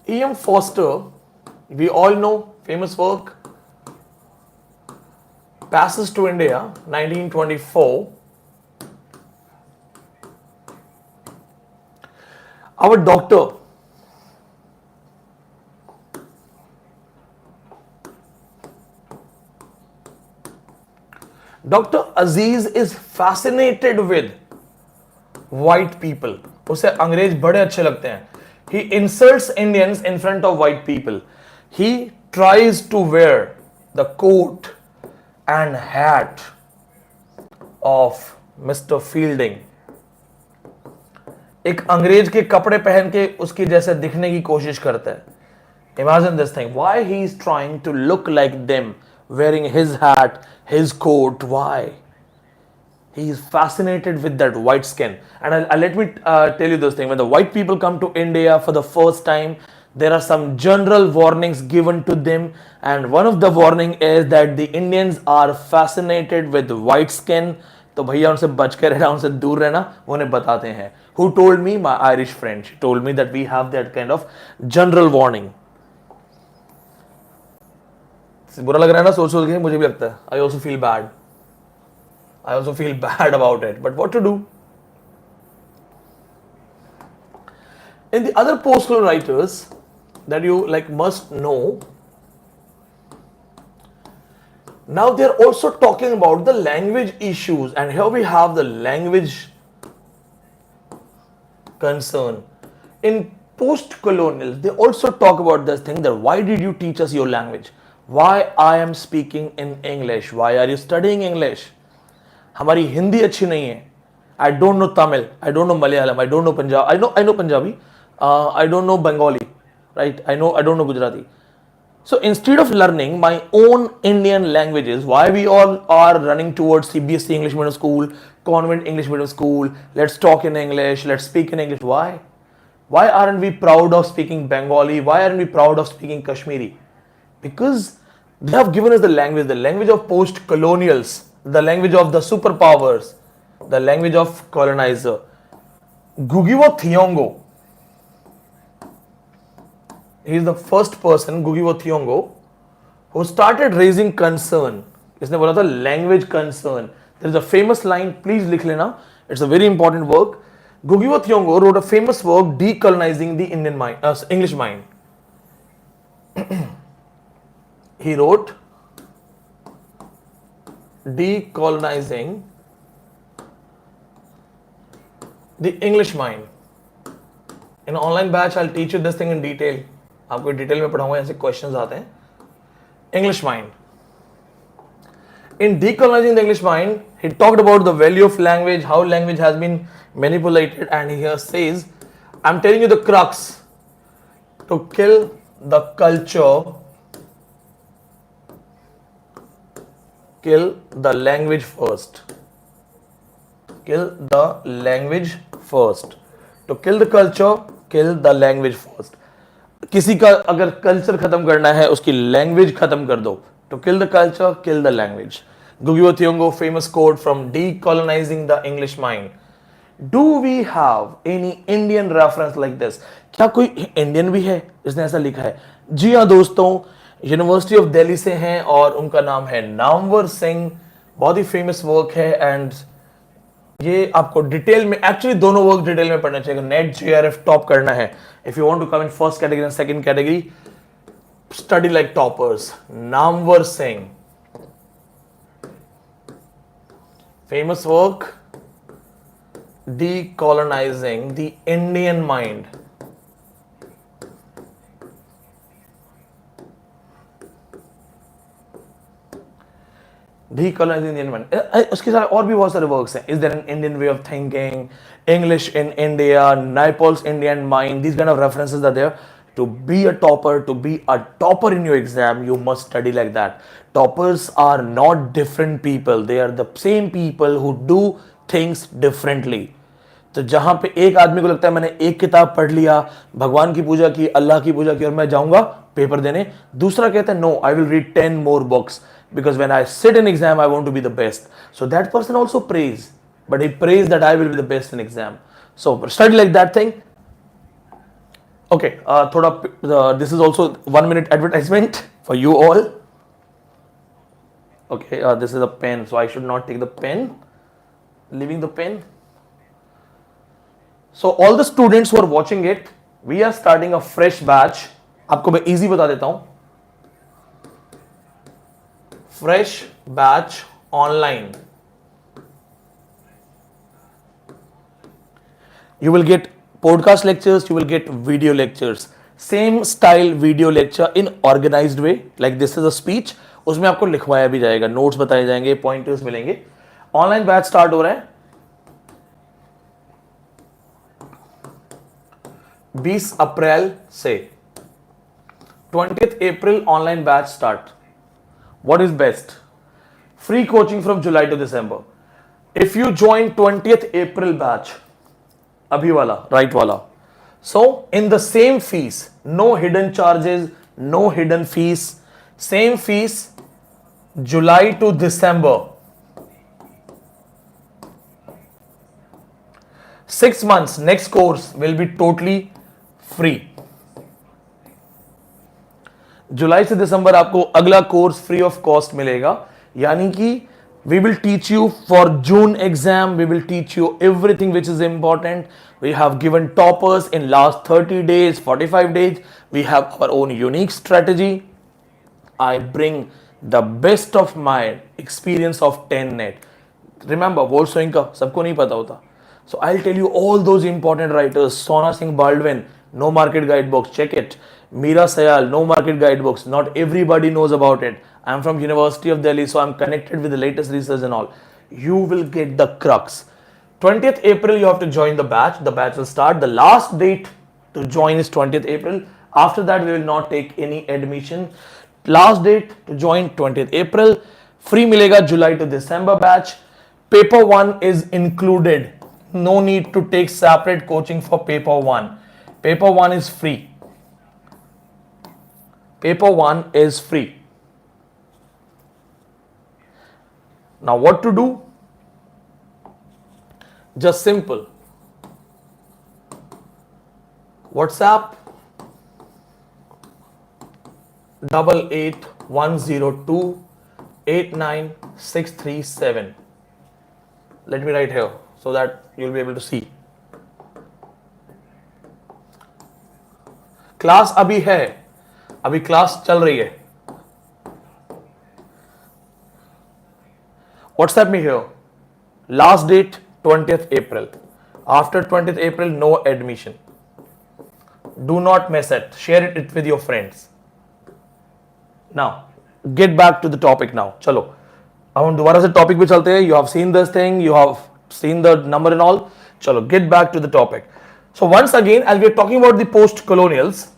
E.M. Foster. We all know famous work, Passes to India, 1924. Our doctor, Dr. Aziz is fascinated with white people. उसे अंग्रेज बड़े अच्छे लगते हैं. He insults Indians in front of white people. He tries to wear the coat and hat of Mr. Fielding. एक अंग्रेज के कपड़े पहन के उसकी जैसे दिखने की कोशिश करता है. Imagine this thing. Why he is trying to look like them, wearing his hat, his coat? Why? He is fascinated with that white skin. And let me tell you this thing. When the white people come to India for the first time, there are some general warnings given to them. And one of the warning is that the Indians are fascinated with white skin. तो भैया उनसे बच के रहना, उनसे दूर रहना, वो उन्हें बताते हैं. Who told me? My Irish friend. She told me that we have that kind of general warning. बुरा लग रहा है ना सोच के, मुझे भी लगता है. I also feel bad. I also feel bad about it. But what to do? In the other postcolonial writers that you must know, now they are also talking about the language issues, and here we have the language concern. In post-colonial, they also talk about this thing that why did you teach us your language? Why I am speaking in English? Why are you studying English? हमारी हिंदी अच्छी नहीं है. I don't know Tamil. I don't know Malayalam. I don't know Punjabi. I know Punjabi. I don't know Bengali, right? I don't know Gujarati. So instead of learning my own Indian languages, why we all are running towards CBSE English medium school, convent English medium school, let's talk in English, let's speak in English. Why? Why aren't we proud of speaking Bengali? Why aren't we proud of speaking Kashmiri? Because they have given us the language of post-colonials, the language of the superpowers, the language of colonizer. Gugiwo Thiong'o, he is the first person, Gugiwo Thiong'o, who started raising concern. इसने बोला था language concern. There is a famous line, please लिख लेना. It's a very important work. Gugiwo Thiong'o wrote a famous work, Decolonizing the Indian mind, English mind. He wrote Decolonizing the English mind. In an online batch, I'll teach you this thing in detail. आपको detail में पढ़ाऊंगा, ऐसे questions आते हैं. English mind. In decolonizing the English mind, he talked about the value of language, how language has been manipulated, and he here says, I'm telling you the crux. To kill the culture, kill the language first. Kill the language first. To kill the culture, kill the language first. किसी का अगर culture खत्म करना है, उसकी language खत्म कर दो. To kill the culture, kill the language. Gugiwo Thiong'o, famous quote from Decolonizing the English Mind. Do we have any Indian reference like this? क्या कोई इंडियन भी है इसने ऐसा लिखा है? जी हाँ दोस्तों, यूनिवर्सिटी ऑफ दिल्ली से हैं और उनका नाम है नामवर सिंह. बहुत ही फेमस वर्क है एंड ये आपको डिटेल में, एक्चुअली दोनों वर्क डिटेल में पढ़ना चाहिए. नेट जेआरएफ टॉप करना है. If you want to come in first category and second category, study like toppers. Namvar Singh, famous work Decolonizing the Indian Mind. Decolonizing the Indian Mind. उसके साथ और भी बहुत सारे वर्क्स हैं. Is there an Indian way of thinking? English in India, Naipaul's Indian Mind. These kind of references are there. To be a topper in your exam, you must study like that. Toppers are not different people. They are the same people who do things differently. तो जहां पे एक आदमी को लगता है मैंने एक किताब पढ़ लिया, भगवान की पूजा की, अल्लाह की पूजा की और मैं जाऊंगा पेपर देने, दूसरा कहता है no, I will read 10 more books because when I sit in exam I want to be the best. So that person also prays, but he prays that I will be the best in exam. So study like that thing. Okay, this is also 1 minute advertisement for you all. Okay, this is a pen, so I should not take the pen. Leaving the pen. So all the students who are watching it, we are starting a fresh batch. आपको मैं easy बता देता हूं. Fresh batch online. You will get podcast lectures, you will get video lectures. Same style video lecture in organized way. Like this is a speech. उसमें आपको लिखवाया भी जाएगा, नोट्स बताए जाएंगे, पॉइंटर्स मिलेंगे. ऑनलाइन बैच स्टार्ट हो रहा है 20 अप्रैल से. 20th April online batch start. What is best? Free coaching from July to December. If you join 20th April batch, अभी वाला, right वाला. So in the same fees, no hidden charges, no hidden fees, same fees, July to December. 6 months, next course will be totally free. जुलाई से दिसंबर आपको अगला course free of cost मिलेगा. यानी कि we will teach you for June exam, we will teach you everything which is important. We have given toppers in last 30 days, 45 days. We have our own unique strategy. I bring the best of my experience of 10 net. Remember, World Swing का सबको नहीं पता होता. So I'll tell you all those important writers. Sona Singh Baldwin, no market guidebooks, check it. Meera Sayal, no market guidebooks. Not everybody knows about it. I'm from University of Delhi, so I'm connected with the latest research and all. You will get the crux. 20th April, you have to join the batch. The batch will start. The last date to join is 20th April. After that, we will not take any admission. Last date to join 20th April. Free milega July to December batch. Paper 1 is included. No need to take separate coaching for paper 1. Paper 1 is free. Paper 1 is free. Now what to do? Just simple. WhatsApp 8810289637. Let me write here so that you'll be able to see. Class अभी है, अभी class चल रही है. WhatsApp me here. Last date 20th April. After 20th April, no admission. Do not mess it. Share it with your friends. Now, get back to the topic now. चलो, अब हम दोबारा से टॉपिक पे चलते हैं. You have seen this thing. You have seen the number and all. चलो, get back to the topic. So once again, as we are talking about the post-colonials,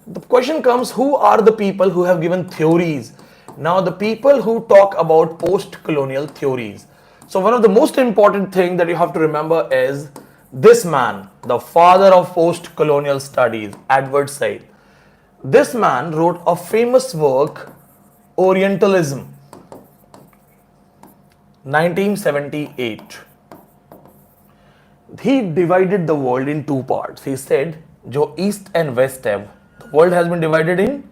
the question comes, who are the people who have given theories? Now, the people who talk about post-colonial theories. So one of the most important thing that you have to remember is this man, the father of post-colonial studies, Edward Said. This man wrote a famous work, Orientalism, 1978. He divided the world in two parts. He said, जो East and West है, the world has been divided in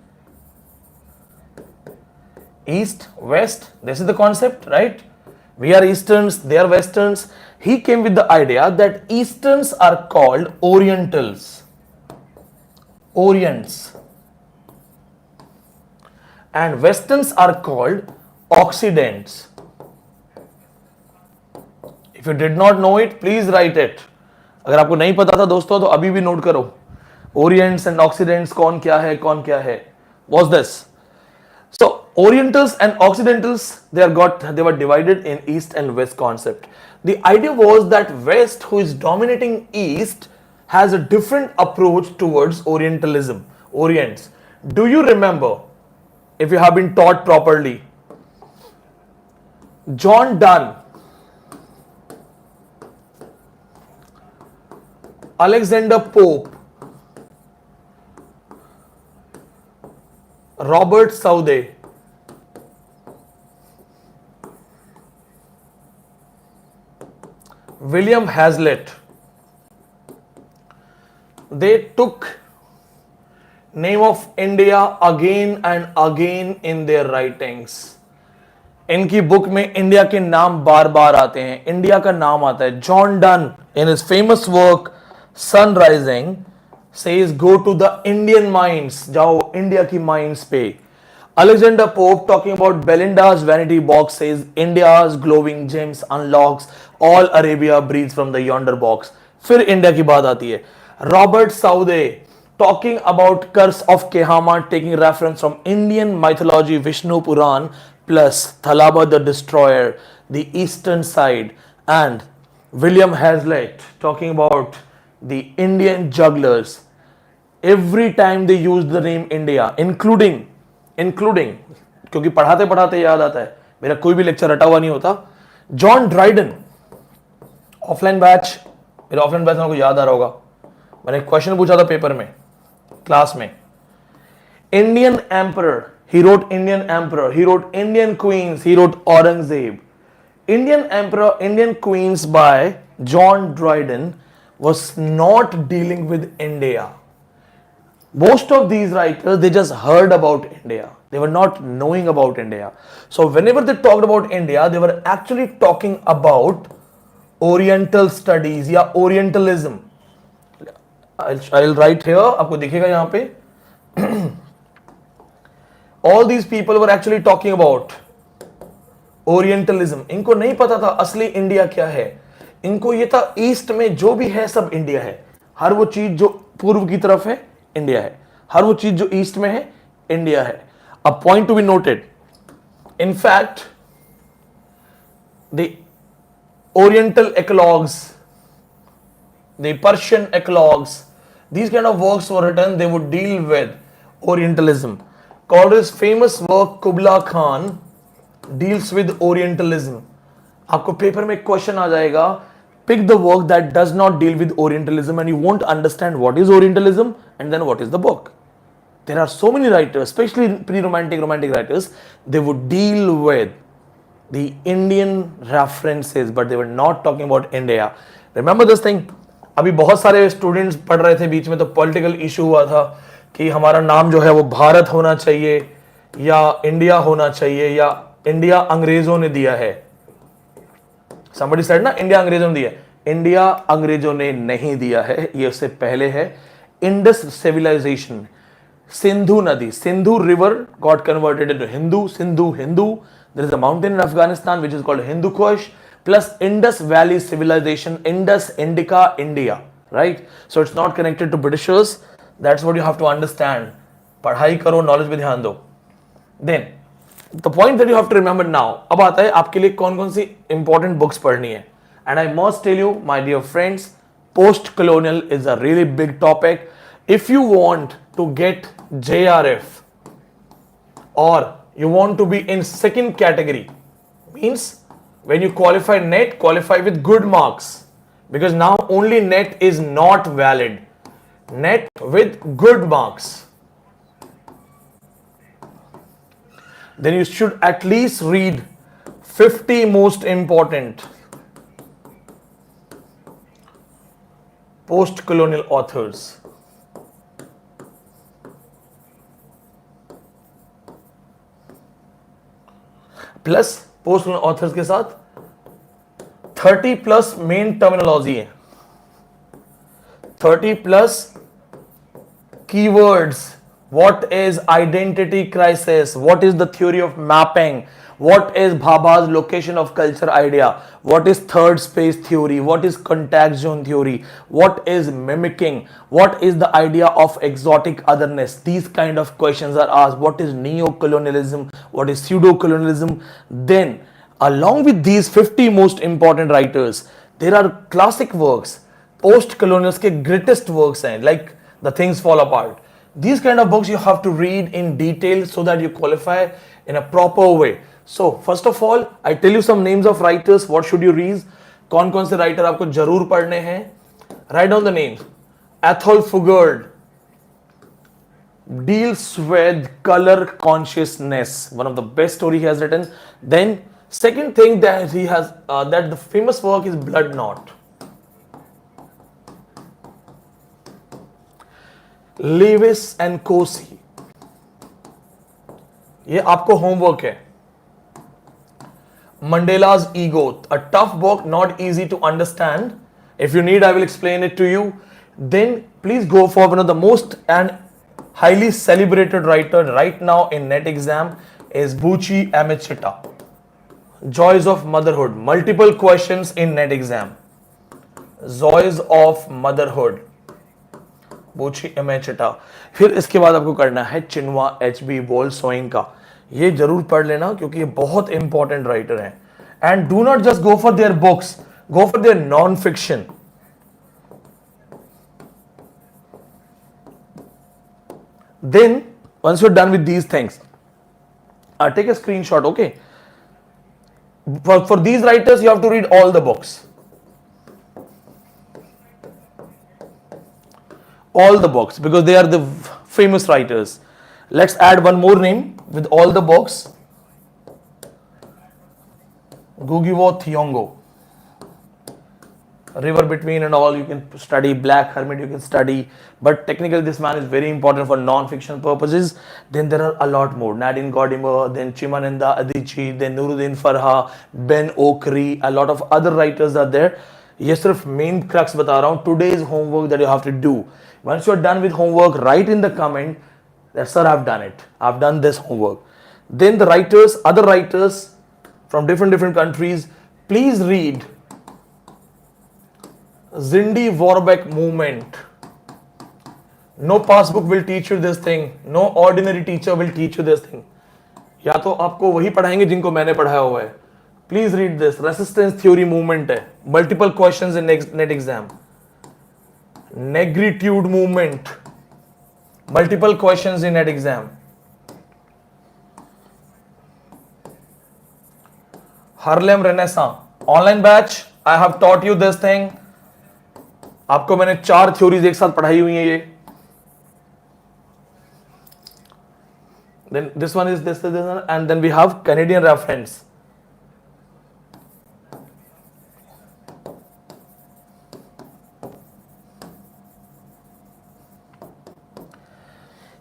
East, West. This is the concept, right? We are Easterns, they are Westerns. He came with the idea that Easterns are called Orientals, Orients, and Westerns are called Occidents. If you did not know it, please write it. अगर आपको नहीं पता था दोस्तों तो अभी भी note करो. Orients and Occidents कौन क्या है? What's this? So Orientals and Occidentals, they were divided in East and West concept. The idea was that West, who is dominating East, has a different approach towards Orientalism, Orients. Do you remember, if you have been taught properly, John Donne, Alexander Pope, Robert Southey, William Hazlitt, they took name of India again and again in their writings. इनकी book में India के नाम बार बार आते हैं, India का नाम आता है. John Donne in his famous work Sun Rising says, go to the Indian mines, जाओ इंडिया की माइंस पे. Alexander Pope, talking about Belinda's vanity box, says India's glowing gems unlocks all Arabia breathes from the yonder box. फिर India की बात आती है. Robert Southey, talking about curse of Kehama, taking reference from Indian mythology, Vishnu Puran plus Thalaba the destroyer, the eastern side. And William Hazlitt, talking about the Indian jugglers. Every time they use the name India, including क्योंकि पढ़ाते पढ़ाते याद आता है, मेरा कोई भी lecture रटा हुआ नहीं होता. जॉन ड्राइडन, ऑफलाइन बैच, मेरा ऑफलाइन बैच को याद आ रहा होगा, मैंने क्वेश्चन पूछा था पेपर में, क्लास में. Indian emperor, he wrote Indian emperor, he wrote Indian queens, he wrote Aurangzeb. Indian emperor, Indian queens by John Dryden was not dealing with India. Most of these writers, they just heard about India. They were not knowing about India. So whenever they talked about India, they were actually talking about Oriental studies या Orientalism. I'll write here, आपको दिखेगा यहाँ पे. All these people were actually talking about Orientalism. इनको नहीं पता था असली इंडिया क्या है. इनको ये था ईस्ट में जो भी है सब इंडिया है. हर वो चीज जो पूर्व की तरफ है इंडिया है, हर वो चीज जो ईस्ट में है इंडिया है. A point to be noted. In fact, the Oriental eclogues, the Persian eclogues, these kind of works were written, they would deal with Orientalism. Corder's famous work Kubla Khan deals with Orientalism. आपको paper में question आ जाएगा, pick the work that does not deal with Orientalism and you won't understand what is Orientalism and then what is the book. There are so many writers, especially pre-romantic, romantic writers, they would deal with the Indian references, but they were not talking about India. Remember this thing? अभी बहुत सारे students पढ़ रहे थे बीच में, तो political issue हुआ था कि हमारा नाम जो है वो भारत होना चाहिए या इंडिया होना चाहिए, या इंडिया अंग्रेजों ने दिया है. Somebody said ना इंडिया अंग्रेजों ने दिया. इंडिया अंग्रेजों ने नहीं दिया है, ये उससे पहले है. इंडस सिविलाइजेशन, सिंधु नदी, Sindhu river got converted into Hindu, Sindhu, Hindu. There is a mountain in Afghanistan which is called Hindu Kush, plus Indus Valley civilization, Indus, Indica, India, right? So it's not connected to Britishers. That's what you have to understand. पढ़ाई करो, knowledge पे ध्यान दो. Then the point that you have to remember now, अब आता है आपके लिए कौन कौन सी important books पढ़नी है. And I must tell you, my dear friends, post-colonial is a really big topic. If you want to get JRF or you want to be in second category, means when you qualify net, qualify with good marks, because now only net is not valid. Net with good marks. Then you should at least read 50 most important post-colonial authors. Plus post authors के साथ 30 plus main terminology है, 30 plus keywords. What is identity crisis, what is the theory of mapping, what is Bhabha's location of culture idea, what is third space theory, what is contact zone theory, what is mimicking, what is the idea of exotic otherness. These kind of questions are asked. What is neo-colonialism, what is pseudo-colonialism. Then along with these 50 most important writers, there are classic works, post-colonials के greatest works हैं, like The Things Fall Apart. These kind of books you have to read in detail so that you qualify in a proper way. So first of all, I tell you some names of writers. What should you read? कौन कौन से writer आपको जरूर पढ़ने हैं? Write down the names. Athol Fugard deals with color consciousness. One of the best story he has written. Then second thing that he has, that the famous work is Blood Knot. Lewis and Cossey. ये आपको homework है. Mandela's Ego, a tough book, not easy to understand. If you need, I will explain it to you. Then please go for one of the most and highly celebrated writer right now in NET exam is Buchi Amechita. Joys of Motherhood. Multiple questions in NET exam. Joys of Motherhood. Buchi Amechita. फिर इसके बाद आपको करना है चिन्वा HB Bolsoin का. ये जरूर पढ़ लेना क्योंकि ये बहुत इंपॉर्टेंट राइटर हैं. And do not just go for their books, go for their non fiction. Then once you're done with these things, take a screenshot, okay? For these writers you have to read all the books. All the books, because they are the famous writers. Let's add one more name with all the books. Gugiwo Thiong'o. River Between and all you can study. Black Hermit you can study. But technically this man is very important for non-fiction purposes. Then there are a lot more. Nadine Gordimer, then Chimananda Adichie, then Nuruddin Farha, Ben Okri. A lot of other writers are there. ये सिर्फ main crux बता रहा हूँ. Today's homework that you have to do. Once you are done with homework, write in the comment that sir I've done it. I've done this homework. Then the writers, other writers from different countries, please read Zindi Warbeck movement. No passbook will teach you this thing. No ordinary teacher will teach you this thing. या तो आपको वही पढ़ाएंगे जिनको मैंने पढ़ाया हुआ है. Please read this. Resistance theory movement है. Multiple questions in net exam. Negritude movement. Multiple questions in net exam. Harlem Renaissance. Online batch. I have taught you this thing. आपको मैंने 4 थ्योरीज एक साथ पढ़ाई हुई हैं ये. Then this one is this one, and then we have Canadian reference.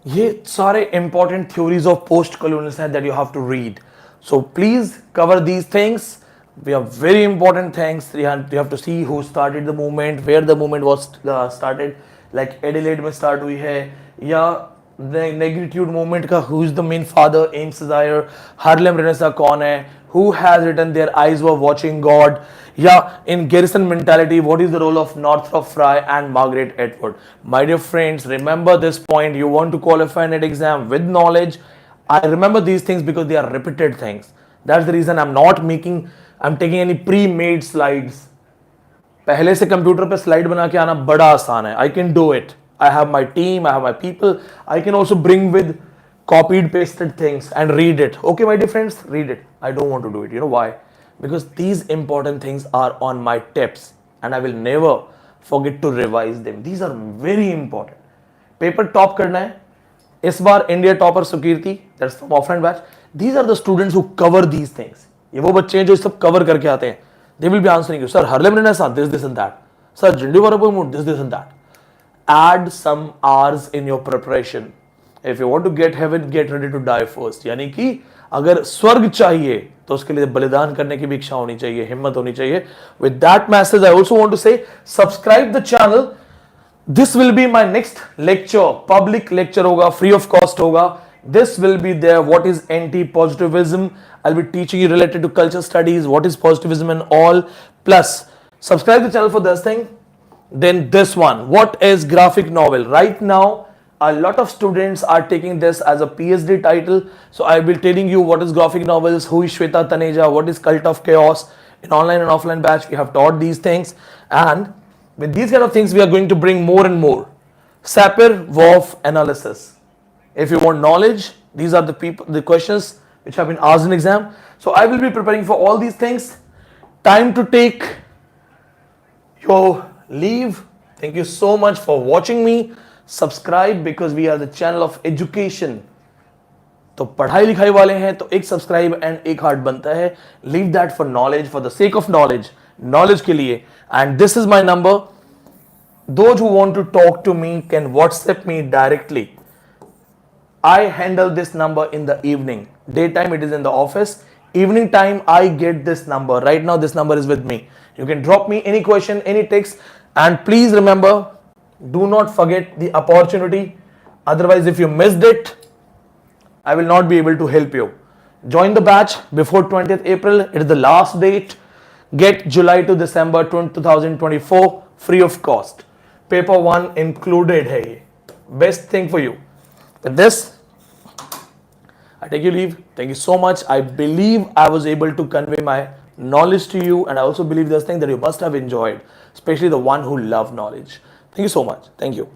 ये सारे important theories of post-colonialism हैं that you have to read. So please cover these things. We have very important things. You have to see who started the movement, where the movement was started. Like Adelaide में start हुई है, या negritude movement का who is the main father, Ames Desire, Harlem Renaissance कौन है, who has written their eyes were watching God, या in Garrison mentality what is the role of Northrop Frye and Margaret Atwood. My dear friends, remember this point. You want to qualify an exam with knowledge. I remember these things because they are repeated things. That's the reason I'm taking any pre-made slides. पहले से computer पे slide बना के आना बड़ा आसान है. I can do it. I have my team, I have my people. I can also bring with copied, pasted things and read it. Okay, my dear friends, read it. I don't want to do it. You know why? Because these important things are on my tips and I will never forget to revise them. These are very important. Paper top करना है. इस बार India topper Sukirti, that's from offline batch. These are the students who cover these things. ये वो बच्चे हैं जो सब cover करके आते हैं. They will be answering you, sir, Harlem Renaissance, this and that. Sir, Jindu mood, this and that. Add some hours in your preparation. If you want to get heaven, get ready to die first. यानी कि अगर स्वर्ग चाहिए तो उसके लिए बलिदान करने की भी इच्छा होनी चाहिए, हिम्मत होनी चाहिए. With that message, I also want to say, subscribe the channel. This will be my next lecture. Public lecture होगा, free of cost होगा. This will be there. What is anti-positivism? I'll be teaching you related to culture studies, what is positivism and all. Plus, subscribe the channel for this thing. Then this one, what is graphic novel? Right now, a lot of students are taking this as a PhD title. So I will be telling you what is graphic novels, who is Shweta Taneja, what is cult of chaos. In online and offline batch, we have taught these things. And with these kind of things, we are going to bring more and more. Sapir-Whorf analysis. If you want knowledge, these are the questions which have been asked in exam. So I will be preparing for all these things. Time to take your leave. Thank you so much for watching me. Subscribe because we are the channel of education. तो पढ़ाई लिखाई वाले हैं तो एक subscribe and एक heart बनता है. Leave that for knowledge, for the sake of knowledge के लिए. And this is my number. Those who want to talk to me can WhatsApp me directly. I handle this number in the evening. Daytime it is in the office. Evening time I get this number. Right now this number is with me. You can drop me any question, any text, and please remember, do not forget the opportunity. Otherwise, if you missed it, I will not be able to help you. Join the batch before 20th April. It is the last date. Get July to December 2024 free of cost. Paper 1 included है ये. Best thing for you. With this, I take your leave. Thank you so much. I believe I was able to convey my knowledge to you, and I also believe this thing that you must have enjoyed, especially the one who love knowledge. Thank you so much. Thank you.